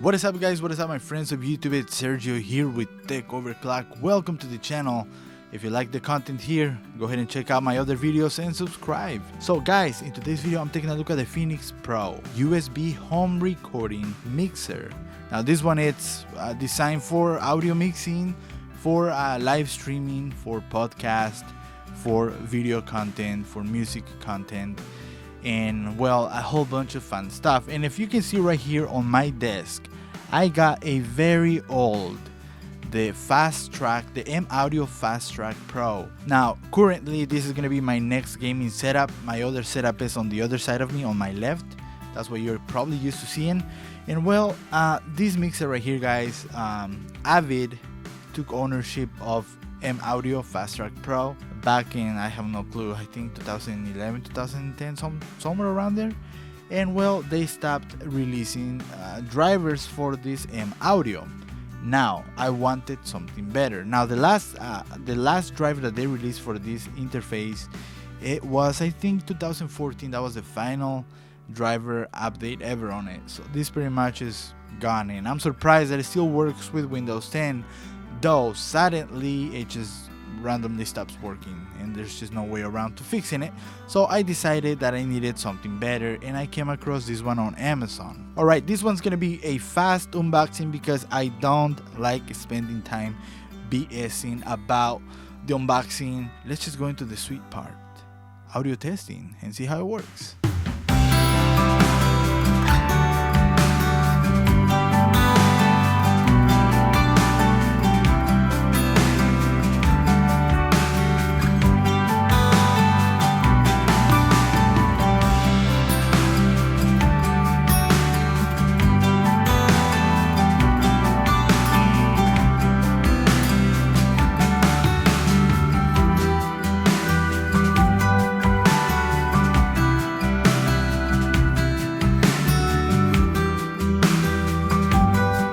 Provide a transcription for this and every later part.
What is up guys, what is up my friends of YouTube, it's Sergio here with Tech Overclock. Welcome to the channel. If you like the content here, go ahead and check out my other videos and subscribe. So guys, in today's video I'm taking a look at the Phenyx Pro USB home recording mixer. Now this one it's designed for audio mixing, for live streaming, for podcast, for video content, for music content, and well, a whole bunch of fun stuff. And if you can see right here on my desk, I got a very old, the Fast Track, the M Audio Fast Track Pro. Now currently this is gonna be my next gaming setup. My other setup is on the other side of me, on my left. That's what you're probably used to seeing. And well, this mixer right here guys, Avid took ownership of M Audio Fast Track Pro back in, I have no clue, I think 2011, 2010, somewhere around there. And well, they stopped releasing drivers for this M Audio. Now I wanted something better. Now the last driver that they released for this interface, it was I think 2014. That was the final driver update ever on it. So this pretty much is gone, and I'm surprised that it still works with Windows 10. Though suddenly it just randomly stops working and there's just no way around to fixing it. So I decided that I needed something better, and I came across this one on Amazon. Alright, this one's gonna be a fast unboxing because I don't like spending time BSing about the unboxing. Let's just go into the sweet part, audio testing, and see how it works.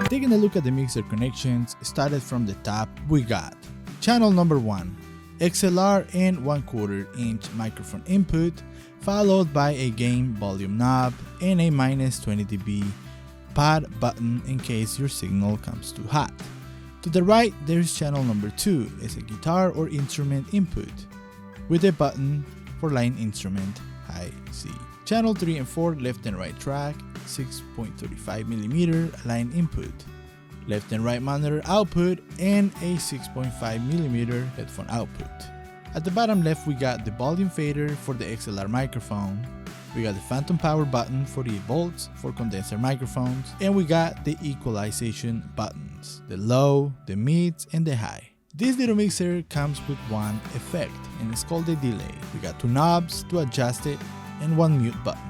Taking a look at the mixer connections, started from the top, we got channel number 1, XLR and 1/4 inch microphone input, followed by a gain volume knob and a -20 dB pad button in case your signal comes too hot. To the right, there is channel number 2, is a guitar or instrument input, with a button for line instrument high C. Channel 3 and 4, left and right track, 6.35mm line input, left and right monitor output, and a 6.5mm headphone output. At the bottom left, we got the volume fader for the XLR microphone, we got the phantom power button 48 volts for condenser microphones, and we got the equalization buttons, the low, the mids, and the high. This little mixer comes with one effect, and it's called the delay. We got 2 knobs to adjust it and 1 mute button.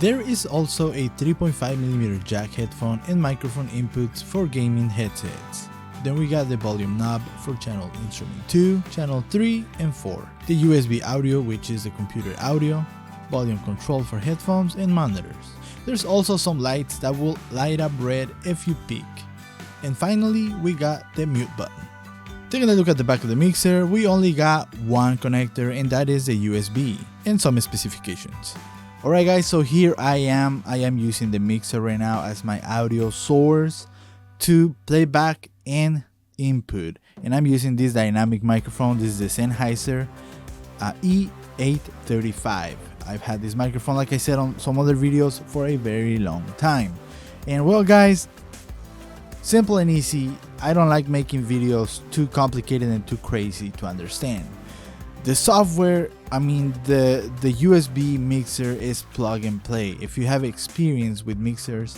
There is also a 3.5mm jack headphone and microphone inputs for gaming headsets. Then we got the volume knob for channel instrument 2, channel 3 and 4, the USB audio, which is the computer audio, volume control for headphones and monitors. There's also some lights that will light up red if you peek. And finally, we got the mute button. Taking a look at the back of the mixer, we only got one connector, and that is the USB, and some specifications. Alright guys, so here I am using the mixer right now as my audio source to playback and input, and I'm using this dynamic microphone. This is the Sennheiser E835. I've had this microphone, like I said on some other videos, for a very long time. And well guys, simple and easy. I don't like making videos too complicated and too crazy to understand. The software, I mean the USB mixer is plug and play. If you have experience with mixers,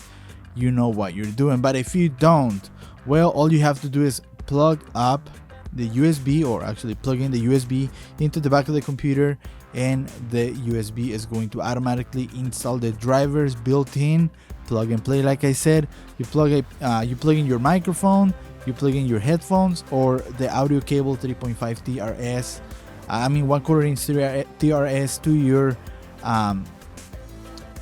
you know what you're doing. But if you don't, well, all you have to do is plug up the USB, or actually plug in the USB into the back of the computer, and the USB is going to automatically install the drivers built in. Plug and play, like I said. You plug in your microphone, you plug in your headphones, or the audio cable 3.5 TRS, 1/4 inch TRS to your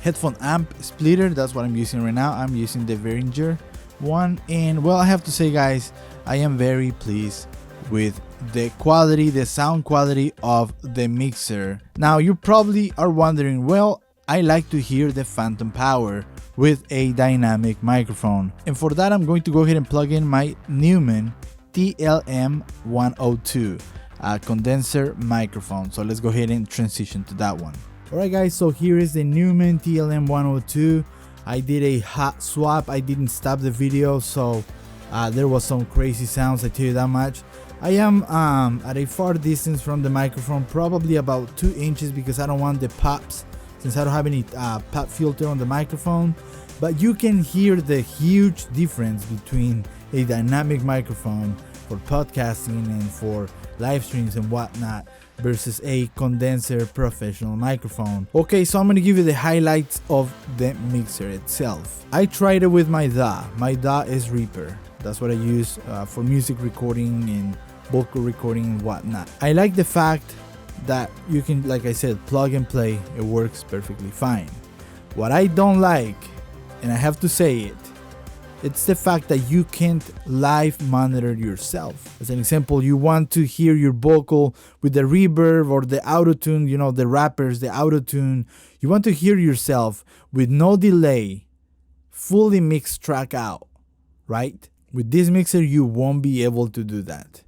headphone amp splitter. That's what I'm using right now. I'm using the Behringer one, and well, I have to say guys, I am very pleased with the quality, the sound quality of the mixer. Now you probably are wondering, well, I like to hear the phantom power with a dynamic microphone. And for that, I'm going to go ahead and plug in my Neumann TLM-102 condenser microphone. So let's go ahead and transition to that one. Alright guys, so here is the Neumann TLM-102. I did a hot swap. I didn't stop the video, so there was some crazy sounds, I tell you that much. I am at a far distance from the microphone, probably about 2 inches, because I don't want the pops, since I don't have any pop filter on the microphone. But you can hear the huge difference between a dynamic microphone for podcasting and for live streams and whatnot versus a condenser professional microphone. Okay, so I'm gonna give you the highlights of the mixer itself. I tried it with my DAW. My DAW is Reaper. That's what I use for music recording and vocal recording and whatnot. I like the fact that you can, like I said, plug and play. It works perfectly fine. What I don't like, and I have to say it, it's the fact that you can't live monitor yourself. As an example, you want to hear your vocal with the reverb or the auto-tune, you know, the rappers, the auto-tune. You want to hear yourself with no delay, fully mixed track out, right? With this mixer, you won't be able to do that.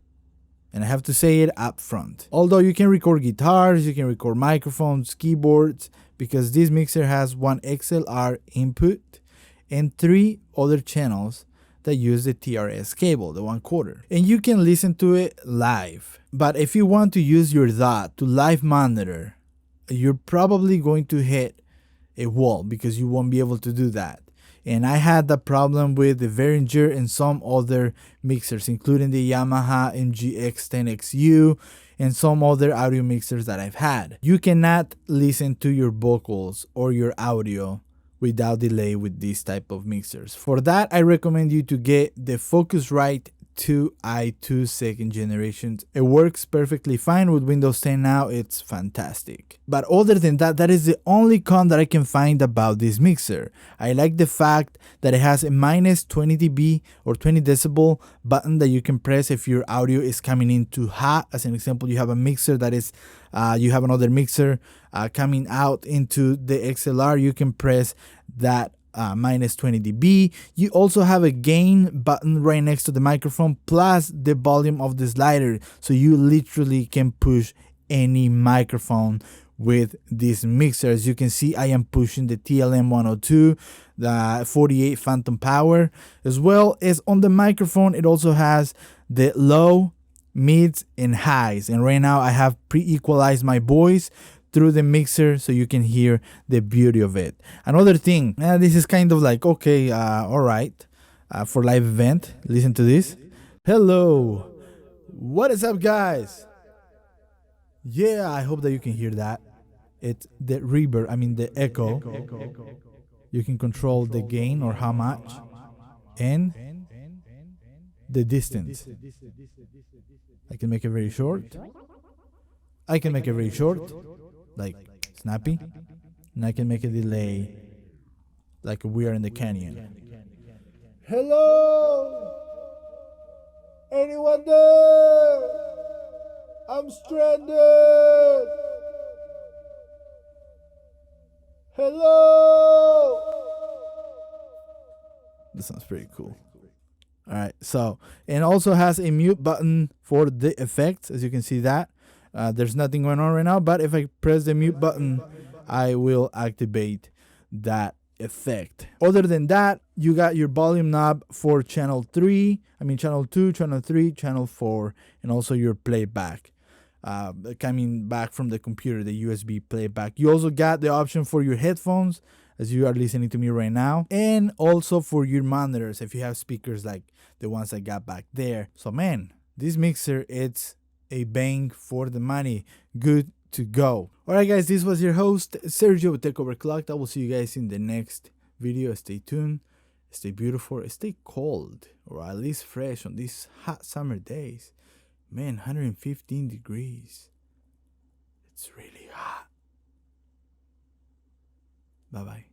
And I have to say it up front. Although you can record guitars, you can record microphones, keyboards, because this mixer has one XLR input and 3 other channels that use the TRS cable, the 1/4. And you can listen to it live. But if you want to use your DAW to live monitor, you're probably going to hit a wall because you won't be able to do that. And I had that problem with the Behringer and some other mixers, including the Yamaha MGX10XU and some other audio mixers that I've had. You cannot listen to your vocals or your audio without delay with this type of mixers. For that, I recommend you to get the Focusrite 2i2 2nd generation. It works perfectly fine with Windows 10 now. It's fantastic. But other than that, that is the only con that I can find about this mixer. I like the fact that it has a minus 20 dB or 20 decibel button that you can press if your audio is coming in too hot. As an example, you have a mixer that is you have another mixer coming out into the XLR. You can press that minus 20 dB. You also have a gain button right next to the microphone, plus the volume of the slider, so you literally can push any microphone with this mixer. As you can see, I am pushing the TLM-102, the 48 phantom power, as well as on the microphone it also has the low, mids and highs, and right now I have pre-equalized my voice through the mixer so you can hear the beauty of it. Another thing, this is kind of like, okay, all right, for live event, listen to this. Hello, what is up guys? Yeah, I hope that you can hear that. It's the reverb, I mean the echo. You can control the gain or how much and the distance. I can make it very short. I can make it very short, like snappy, and I can make a delay like we are in the canyon. Hello, anyone there? I'm stranded. Hello. This sounds pretty cool. All right, so, and also has a mute button for the effects, as you can see that. There's nothing going on right now, but if I press the mute button, I will activate that effect. Other than that, you got your volume knob for channel 2, channel 3, channel 4, and also your playback. Coming back from the computer, the USB playback. You also got the option for your headphones, as you are listening to me right now, and also for your monitors if you have speakers like the ones I got back there. So man, this mixer, it's a bang for the money. Good to go. Alright guys, this was your host Sergio with Tech Overclocked. I will see you guys in the next video. Stay tuned, stay beautiful, stay cold, or at least fresh on these hot summer days. Man, 115 degrees. It's really hot. Bye bye.